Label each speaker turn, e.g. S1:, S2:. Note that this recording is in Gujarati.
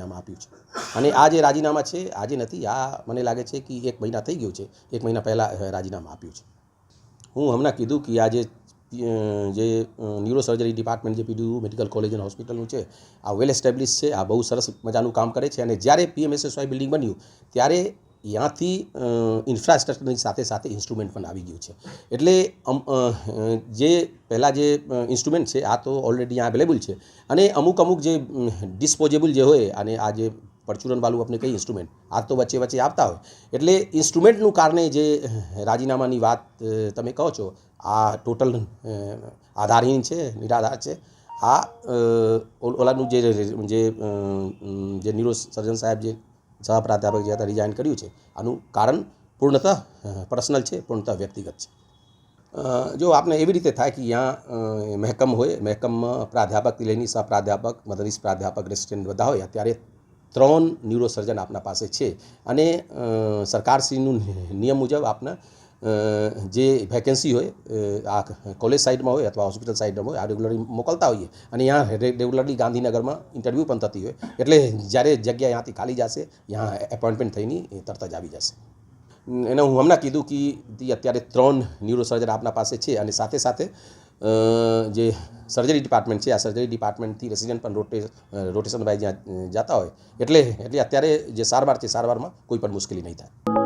S1: રાજીનામા આપ્યું છે અને આ જે રાજીનામા છે આજે નથી, આ મને લાગે છે કે 1 મહિના થઈ ગયું છે, 1 મહિના પહેલાં રાજીનામા આપ્યું છે. હું હમણાં કીધું કે આ જે ન્યુરોસર્જરી ડિપાર્ટમેન્ટ જે પીડબ્લ્યુ મેડિકલ કોલેજ અને હોસ્પિટલનું છે આ વેલ એસ્ટેબ્લિશ છે, આ બહુ સરસ મજાનું કામ કરે છે અને જ્યારે PMSSY બિલ્ડિંગ બન્યું ત્યારે ત્યાંથી ઇન્ફ્રાસ્ટ્રક્ચરની સાથે સાથે ઇન્સ્ટ્રુમેન્ટ પણ આવી ગયું છે. એટલે જે પહેલાં જે ઇન્સ્ટ્રુમેન્ટ છે આ તો ઓલરેડી અહીંયા અવેલેબલ છે અને અમુક જે ડિસ્પોઝેબલ જે હોય અને આ જે પરચુરણવાળું આપણે કઈ ઇન્સ્ટ્રુમેન્ટ આ તો વચ્ચે આવતા હોય, એટલે ઇન્સ્ટ્રુમેન્ટનું કારણે જે રાજીનામાની વાત તમે કહો છો આ ટોટલ આધારહીન છે, નિરાધાર છે. આ ઓલાનું જે ન્યુરો સર્જન સાહેબ જે સહપ્રાધ્યાપક જે હતા રિઝાઇન કર્યું છે આનું કારણ પૂર્ણતઃ પર્સનલ છે, પૂર્ણતઃ વ્યક્તિગત છે. જો આપને એવી રીતે થાય કે અહીંયા મહેકમ હોય, મહેકમમાં પ્રાધ્યાપકથી લઈને સહપ્રાધ્યાપક, મદદનીશ પ્રાધ્યાપક, રેસિડેન્ટ બધા હોય, અત્યારે 3 ન્યુરોસર્જન આપના પાસે છે અને સરકારશ્રીનું નિયમ મુજબ આપને જે વેકેન્સી હોય આ કોલેજ સાઇડમાં હોય અથવા હોસ્પિટલ સાઇડમાં હોય આ રેગ્યુલરલી મોકલતા હોઈએ અને અહીંયા રેગ્યુલરલી ગાંધીનગરમાં ઇન્ટરવ્યૂ પણ થતી હોય, એટલે જ્યારે જગ્યા અહીંયાથી ખાલી જશે ત્યાં એપોઇન્ટમેન્ટ થઈને તરત જ આવી જશે. એને હું હમણાં કીધું કે અત્યારે 3 ન્યુરોસર્જન આપના પાસે છે અને સાથે સાથે જે સર્જરી ડિપાર્ટમેન્ટ છે આ સર્જરી ડિપાર્ટમેન્ટથી રેસિડેન્ટ પણ રોટેશન વાઇઝ જ્યાં જતા હોય, એટલે અત્યારે જે સારવાર છે સારવારમાં કોઈ પણ મુશ્કેલી નહીં થાય.